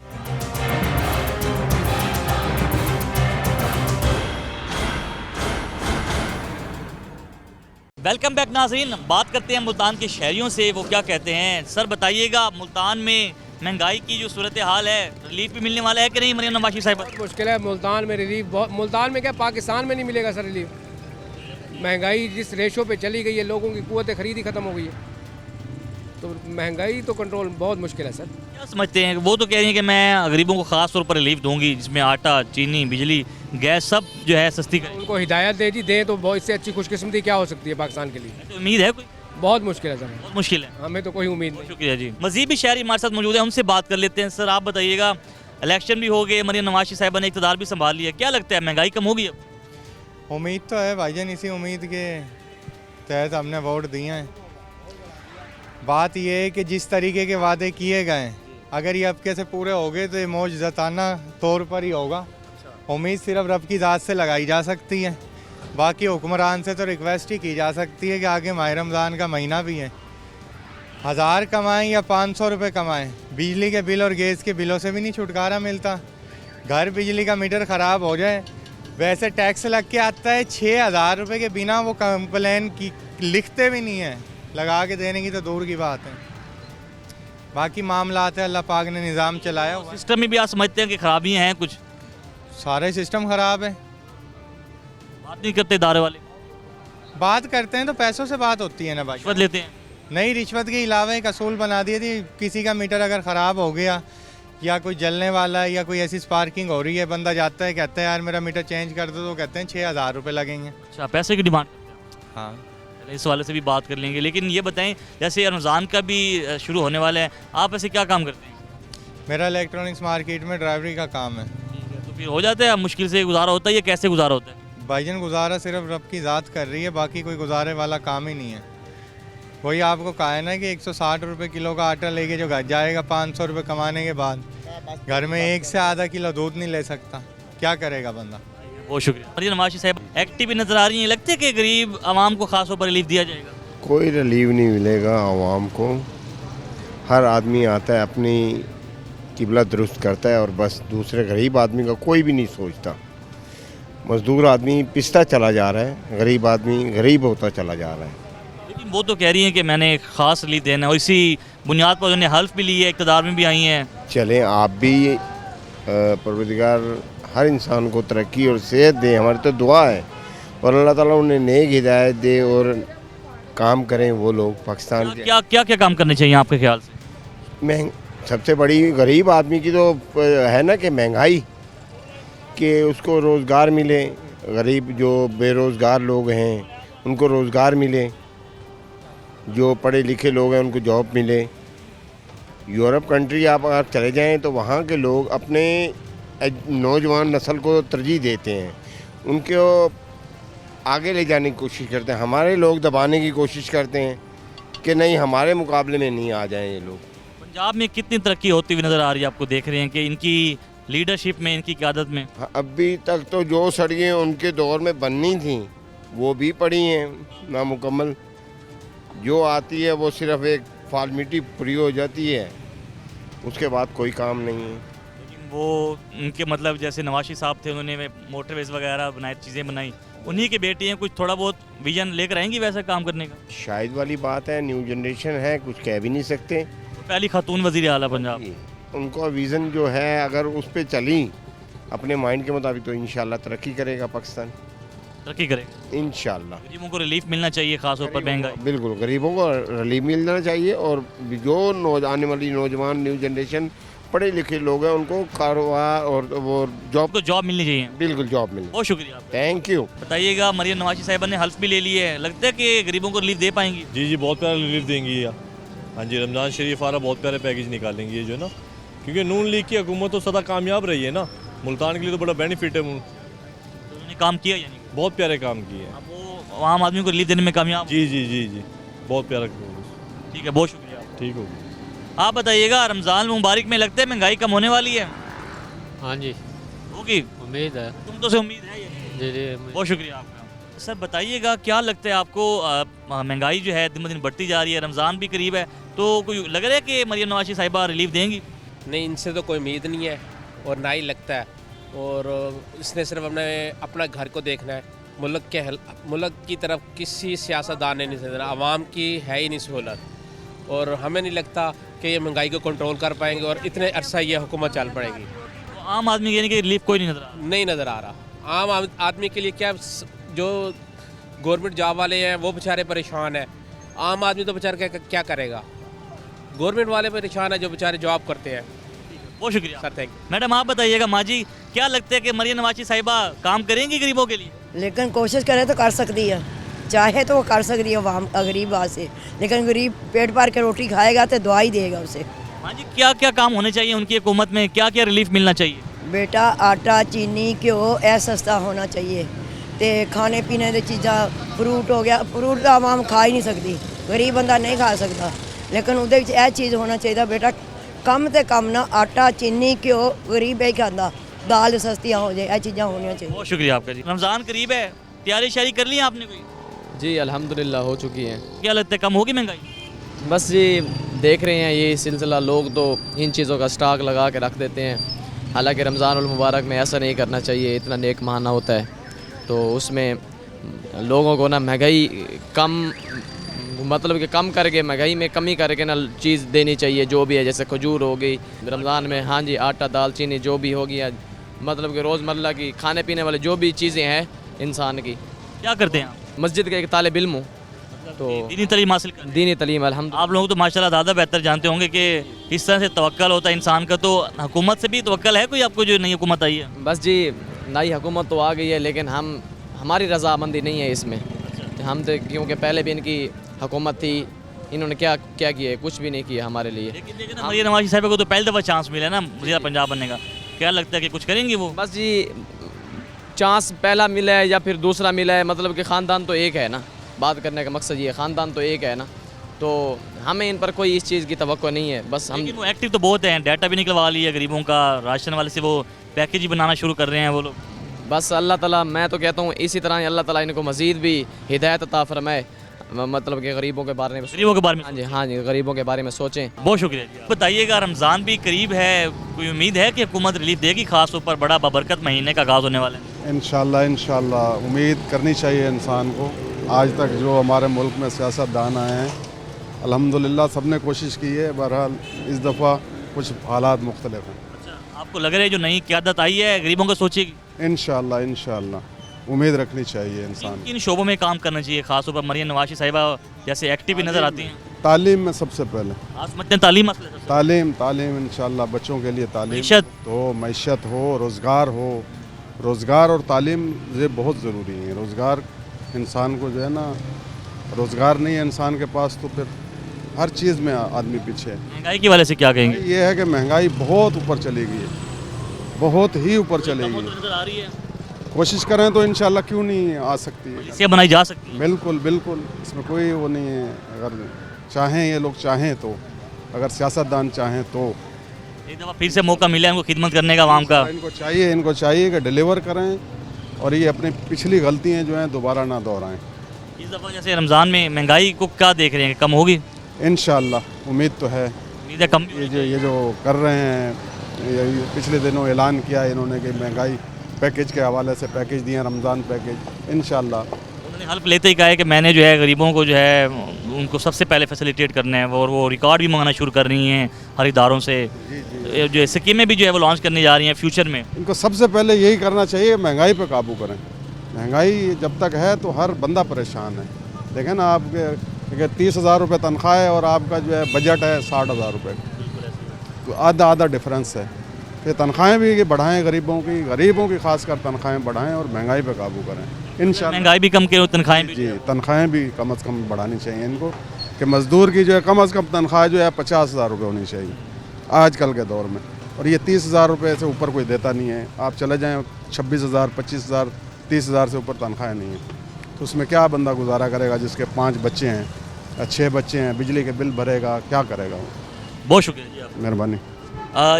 वेलकम बैक नाज़रीन, बात करते हैं मुल्तान के शहरियों से, वो क्या कहते हैं। सर बताइएगा, मुल्तान में महंगाई की जो सूरत हाल है, रिलीफ भी मिलने वाला है कि नहीं मरियम नवाज साहिबा? मुश्किल है मुल्तान में रिलीफ, बहुत मुल्तान में क्या पाकिस्तान में नहीं मिलेगा सर रिलीफ। महंगाई जिस रेशो पे चली गई है, लोगों की कुव्वत खरीद ही ख़त्म हो गई है, तो महंगाई तो कंट्रोल बहुत मुश्किल है सर। क्या समझते हैं? वो तो कह रही हैं कि मैं गरीबों को ख़ास तौर पर रिलीफ दूंगी, जिसमें आटा, चीनी, बिजली, गैस सब जो है सस्ती करें। उनको हिदायत दे जी, दें तो बहुत, इससे अच्छी खुशकिस्मती क्या हो सकती है पाकिस्तान के लिए? तो उम्मीद है कोई? बहुत मुश्किल है सर, बहुत मुश्किल है, हमें तो कोई उम्मीद नहीं। शुक्रिया जी। मज़ीद भी शहरी हमारे साथ मौजूद है, उनसे बात कर लेते हैं। सर आप बताइएगा, इलेक्शन भी हो गए, मरियम नवाज साहिबा ने इक़्तिदार भी संभाल लिया, क्या लगता है महंगाई कम होगी अब? उम्मीद तो है भाईजान, इसी उम्मीद के तहत हमने वोट दिए हैं। बात यह है कि जिस तरीके के वादे किए गए, अगर ये अब कैसे पूरे हो गए तो ये मौज जताना तौर पर ही होगा। उम्मीद सिर्फ रब की ज़ात से लगाई जा सकती है, बाकी हुक्मरान से तो रिक्वेस्ट ही की जा सकती है कि आगे माह रमज़ान का महीना भी है, 1000 कमाएं या 500 रुपये कमाएं, बिजली के बिल और गैस के बिलों से भी नहीं छुटकारा मिलता। घर बिजली का मीटर ख़राब हो जाए, वैसे टैक्स लग के आता है 6000 रुपये के बिना वो कंप्लेन की लिखते भी नहीं है, लगा के देने की तो दूर की बात है। बाकी मामला है, अल्लाह पाक ने निज़ाम चलाया हुआ। सिस्टम में भी आप समझते हैं कि खराबियाँ हैं कुछ? सारे सिस्टम ख़राब है। बात नहीं करते इदारे वाले? बात करते हैं तो पैसों से बात होती है ना भाई, रिश्वत लेते हैं? नहीं, रिश्वत के अलावा एक असूल बना दिए थी, किसी का मीटर अगर ख़राब हो गया या कोई जलने वाला है या कोई ऐसी स्पार्किंग हो रही है, बंदा जाता है कहता है यार मेरा मीटर चेंज कर दो, तो कहते हैं 6000 रुपये लगेंगे। अच्छा, पैसे की डिमांड? हाँ, इस वाले से भी बात कर लेंगे, लेकिन ये बताएं जैसे रमज़ान का भी शुरू होने वाला है, आप ऐसे क्या काम करते हैं? मेरा इलेक्ट्रॉनिक्स मार्केट में ड्राइवरी का काम है। तो फिर हो जाता है, मुश्किल से गुजारा होता है, ये कैसे गुजारा होता है? भाईजान गुजारा सिर्फ रब की ज़ात कर रही है, बाकी कोई गुजारे वाला काम ही नहीं है। वही आपको कहा है ना कि 160 रुपये किलो का आटा लेके जो घर जाएगा 500 रुपये कमाने के बाद, घर में 1 से आधा किलो दूध नहीं ले सकता। क्या करेगा बंदा। बहुत शुक्रिया। मरियम नवाज साहब एक्टिव नजर आ रही हैं, लगता है कि गरीब आवाम को खास तौर पर रिलीफ दिया जाएगा? कोई रिलीव नहीं मिलेगा आवाम को। हर आदमी आता है अपनी किबला दुरुस्त करता है और बस दूसरे गरीब आदमी का कोई भी नहीं सोचता। मजदूर आदमी पिसता चला जा रहा है, गरीब आदमी गरीब होता चला जा रहा है। लेकिन वो तो कह रही हैं कि मैंने खास रिलीफ देना है और इसी बुनियाद पर उन्होंने हल्फ भी ली है, इक़्तिदार में भी आई हैं। चलें आप भी, परवरदिगार हर इंसान को तरक्की और सेहत दे, हमारी तो दुआ है, और अल्लाह ताला उन्हें नेक हिदायत दे और काम करें वो लोग पाकिस्तान के। क्या क्या क्या काम करने चाहिए आपके ख्याल से? सबसे बड़ी गरीब आदमी की तो है ना कि महंगाई, कि उसको रोज़गार मिले, गरीब जो बेरोज़गार लोग हैं उनको रोज़गार मिले, जो पढ़े लिखे लोग हैं उनको जॉब मिले। यूरोप कंट्री आप अगर चले जाएं तो वहाँ के लोग अपने नौजवान नस्ल को तरजीह देते हैं, उनको आगे ले जाने की कोशिश करते हैं। हमारे लोग दबाने की कोशिश करते हैं कि नहीं हमारे मुकाबले में नहीं आ जाएं ये लोग। पंजाब में कितनी तरक्की होती हुई नज़र आ रही है आपको? देख रहे हैं कि इनकी लीडरशिप में, इनकी क़यादत में अभी तक तो जो सड़कें उनके दौर में बननी थी वो भी पड़ी हैं नामुकम्मल, जो आती है वो सिर्फ एक फॉर्मेलिटी पूरी हो जाती है, उसके बाद कोई काम नहीं है। वो उनके मतलब जैसे नवाशी साहब थे, उन्होंने मोटरवेज वगैरह बनाए, चीज़ें बनाई, उन्हीं की बेटी हैं, कुछ थोड़ा बहुत विजन लेकर आएंगी वैसा काम करने का? शायद वाली बात है, न्यू जनरेशन है, कुछ कह भी नहीं सकते। पहली खातून वज़ीर आला पंजाब, उनका विज़न जो है अगर उस पर चली अपने माइंड के मुताबिक तो इंशाल्लाह तरक्की करेगा पाकिस्तान, तरक्की करेगा इंशाल्लाह। गरीबों को रिलीफ मिलना चाहिए, खास तौर पर महंगाई। बिल्कुल गरीबों को रिलीफ मिलना चाहिए, और जो आने वाली नौजवान न्यू जनरेशन पढ़े लिखे लोग हैं उनको कारोबार और वो जॉब मिलनी चाहिए। बिल्कुल जॉब मिलनी। बहुत शुक्रिया, थैंक यू। बताइएगा, मरियम नवाज साहिबा ने हल्फ भी ले ली है, लगता है कि गरीबों को रिलीफ दे पाएंगी? जी जी बहुत प्यारा रिलीफ देंगी। हाँ जी, रमज़ान शरीफ आ रहा, बहुत प्यारे पैकेज निकालेंगे ये जो ना, क्योंकि नून लीग की हुकूमत तो सदा कामयाब रही है ना, मुल्तान के लिए तो बड़ा बेनिफिट है। उन्होंने काम किया यानी बहुत प्यारे काम किए हैं, वो आम आदमी को रिलीफ देने में कामयाब। जी जी जी जी बहुत प्यारा। ठीक है, बहुत शुक्रिया। ठीक होगी। आप बताइएगा, रमज़ान मुबारक में लगता है महंगाई कम होने वाली है? हाँ जी होगी, उम्मीद है। तुम तो से उम्मीद है ये? जी जी बहुत शुक्रिया आपका। सर बताइएगा, क्या लगता है आपको, महंगाई जो है दिन ब दिन बढ़ती जा रही है, रमज़ान भी करीब है, तो कोई लग रहा है कि मरियम नवाज साहिबा रिलीफ देंगी? नहीं, इनसे तो कोई उम्मीद नहीं है और ना ही लगता है, और इसने सिर्फ अपना घर को देखना है, मुल्क की तरफ किसी सियासतदान ने नहीं देना, आवाम की है ही नहीं सहूलत, और हमें नहीं लगता कि ये महंगाई को कंट्रोल कर पाएंगे और इतने अरसा ये हुकूमत चल पड़ेगी। तो आम आदमी यानी कि रिलीफ कोई नहीं नज़र आ रहा? नहीं नज़र आ रहा। आम आदमी के लिए क्या, जो गवर्नमेंट जॉब वाले हैं वो बेचारे परेशान हैं, आम आदमी तो बेचारा क्या करेगा? गवर्नमेंट वाले परेशान है जो बेचारे जॉब करते हैं। बहुत शुक्रिया सर, थैंक यू। मैडम आप बताइएगा, माँ जी क्या लगता है कि मरियम नवाज साहिबा काम करेंगी गरीबों के लिए? लेकिन कोशिश करे तो कर सकती है, चाहे तो वो कर सकती है गरीब बात से, लेकिन गरीब पेट भर के रोटी खाएगा तो दुआ ही देगा उसे। हाँ जी, क्या क्या काम होने चाहिए उनकी हुकूमत में, क्या क्या रिलीफ मिलना चाहिए? बेटा आटा, चीनी, घ्यो ऐ सस्ता होना चाहिए, तो खाने पीने की चीज़ा, फ्रूट हो गया, फ्रूट तो आवाम खा ही नहीं सकती, गरीब बंदा नहीं खा सकता, लेकिन उहदे विच यह चीज़ होना चाहिए बेटा, कम तो कम ना आटा, चीनी, घ्यो गरीब ही खाता, दाल सस्तियाँ हो जाए, यह चीज़ा होनी चाहिए। बहुत शुक्रिया आपका जी। रमज़ान करीब है, तैयारी शारी कर ली है आपने कोई? जी अल्हम्दुलिल्लाह हो चुकी हैं। क्या लगता है कम होगी महंगाई? बस जी देख रहे हैं ये सिलसिला, लोग तो इन चीज़ों का स्टॉक लगा के रख देते हैं, हालांकि रमज़ानुल मुबारक में ऐसा नहीं करना चाहिए, इतना नेक माना होता है, तो उसमें लोगों को ना महंगाई कम, मतलब कि कम करके महंगाई में कमी करके ना चीज़ देनी चाहिए, जो भी है, जैसे खजूर हो गई रमज़ान में, हाँ जी, आटा, दाल, चीनी जो भी हो गया, मतलब कि रोज़मर्रा की खाने पीने वाली जो भी चीज़ें हैं इंसान की। क्या करते हैं आप? मस्जिद का एक तालिब इल्म हूँ, तो दीनी तालीम हासिल कर, दीनी तालीम अल्हम्दुलिल्लाह। आप लोग तो माशाल्लाह ज़्यादा बेहतर जानते होंगे कि इस तरह से तवक्कल होता है इंसान का, तो हुकूमत से भी तवक्कल है कोई आपको, जो नई हुकूमत आई है? बस जी नई हुकूमत तो आ गई है, लेकिन हमारी रजामंदी नहीं है इसमें, हम तो क्योंकि पहले भी इनकी हुकूमत थी, इन्होंने क्या क्या किया है, कुछ भी नहीं किया हमारे लिए। लेकिन मरियम नवाज साहिबा को तो पहली दफ़ा चांस मिला ना वज़ीर पंजाब बनने का, क्या लगता है कि कुछ करेंगी वो? बस जी चांस पहला मिला है या फिर दूसरा मिला है, मतलब कि ख़ानदान तो एक है ना, बात करने का मकसद ये, ख़ानदान तो एक है ना, तो हमें इन पर कोई इस चीज़ की तवक्को नहीं है। बस हम, लेकिन वो एक्टिव तो बहुत हैं, डाटा भी निकलवा लिया गरीबों का, राशन वाले से वो पैकेज ही बनाना शुरू कर रहे हैं वो लोग। बस अल्लाह ताला, मैं तो कहता हूँ इसी तरह अल्लाह ताला इनको मज़ीद भी हिदायत अता फरमाए, मतलब कि गरीबों के बारे में हाँ जी गरीबों के बारे में सोचें। बहुत शुक्रिया जी। बताइएगा, रमज़ान भी करीब है, कोई उम्मीद है कि हुकूमत रिलीफ देगी? खास तौर पर बड़ा बाबरकत महीने का आगाज़ होने वाला है। इंशाल्लाह उम्मीद करनी चाहिए इंसान को। आज तक जो हमारे मुल्क में सियासतदान आए हैं, अल्हम्दुलिल्लाह सबने कोशिश की है, बहरहाल इस दफ़ा कुछ हालात मुख्तलिफ हैं। अच्छा, आपको लग रहा है जो नई क़यादत आई है गरीबों को सोचेगी? इंशाल्लाह उम्मीद रखनी चाहिए इंसान। किन शोबों में काम करना चाहिए? खास तौर पर मरियम नवाज़ साहिबा जैसे एक्टिव भी नज़र आती हैं। तालीम में सबसे पहले आप समझते हैं तालीम मसला है? तालीम इंशाल्लाह बच्चों के लिए तालीम मईशत हो, रोज़गार और तालीम ये बहुत ज़रूरी है। रोज़गार इंसान को जो है ना, रोज़गार नहीं है इंसान के पास तो फिर हर चीज़ में आदमी पीछे है। महंगाई की वजह से क्या कहेंगे? ये है कि महंगाई बहुत ऊपर चली गई है, बहुत ही ऊपर चलेगी। नज़र आ रही है। कोशिश करें तो इंशाल्लाह क्यों नहीं आ सकती है, इसे बनाई जा सकती है। बिल्कुल इसमें कोई वो नहीं है। अगर चाहें ये लोग चाहें तो, अगर सियासतदान चाहें तो एक दफ़ा फिर से मौका मिले इनको खिदमत करने का आवाम का। इनको चाहिए कि डिलीवर करें और ये अपनी पिछली गलतियाँ जो हैं दोबारा ना दोहराएं। इस दफ़ा जैसे रमज़ान में महंगाई को क्या देख रहे हैं, कम होगी? इंशाल्लाह उम्मीद तो है। उम्मीद है कम। ये जो कर रहे हैं, ये पिछले दिनों ऐलान किया इन्होंने कि महंगाई पैकेज के हवाले से पैकेज दिए, रमज़ान पैकेज, इंशाल्लाह। उन्होंने हल्फ लेते ही कहा है कि मैंने जो है गरीबों को जो है उनको सबसे पहले फैसिलिटेट करना है, और वो रिकॉर्ड भी मंगाना शुरू कर रही हैं खरीदारों से। जो स्कीमें भी जो है वो लॉन्च करने जा रही हैं फ्यूचर में। इनको सबसे पहले यही करना चाहिए, महंगाई पर काबू करें। महंगाई जब तक है तो हर बंदा परेशान है। देखें ना, आपके 30,000 रुपये तनख्वाह है और आपका जो है बजट है 60,000 रुपये, तो आधा डिफरेंस है। फिर तनख्वाहें भी बढ़ाएं गरीबों की खासकर तनख्वाहें बढ़ाएं और महंगाई पे काबू करें इंशाल्लाह। महंगाई भी कम करें, तनख्वाहें भी। जी, तनख्वाहें भी कम से कम बढ़ानी चाहिए इनको, कि मज़दूर की जो है कम से कम तनख्वाह जो है 50,000 रुपये होनी चाहिए आजकल के दौर में। और ये 30,000 रुपये से ऊपर कोई देता नहीं है। आप चले जाएँ 26,000, 25,000, 30,000 से ऊपर तनख्वाहें नहीं है, तो उसमें क्या बंदा गुजारा करेगा? जिसके 5 बच्चे हैं, 6 बच्चे हैं, बिजली के बिल भरेगा, क्या करेगा वो? बहुत शुक्रिया जी आपका, मेहरबानी।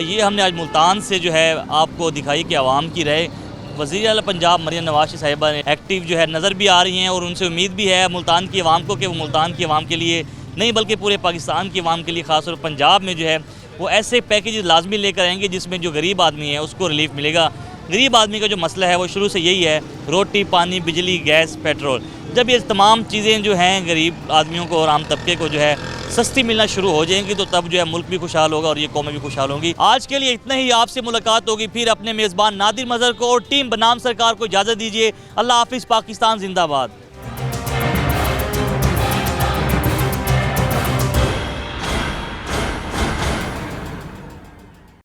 ये हमने आज मुल्तान से जो है आपको दिखाई कि आवाम की राय वज़ीर आला पंजाब मरियम नवाज़ साहिबा ने एक्टिव जो है नज़र भी आ रही हैं, और उनसे उम्मीद भी है मुल्तान की आवाम को कि वो मुल्तान की आवाम के लिए नहीं बल्कि पूरे पाकिस्तान की आवाम के लिए, ख़ासतौर पर पंजाब में जो है वो ऐसे पैकेज लाजमी लेकर आएंगे जिसमें जो गरीब आदमी है उसको रिलीफ मिलेगा। गरीब आदमी का जो मसला है वो शुरू से यही है, रोटी, पानी, बिजली, गैस, पेट्रोल। जब ये तमाम चीज़ें जो हैं गरीब आदमियों को और आम तबके को जो है सस्ती मिलना शुरू हो जाएंगी, तो तब जो है मुल्क भी खुशहाल होगा और ये कौमें भी खुशहाल होंगी। आज के लिए इतना ही, आपसे मुलाकात होगी फिर। अपने मेज़बान नादिर मज़हर को और टीम बनाम सरकार को इजाज़त दीजिए। अल्लाह हाफिज़, पाकिस्तान जिंदाबाद।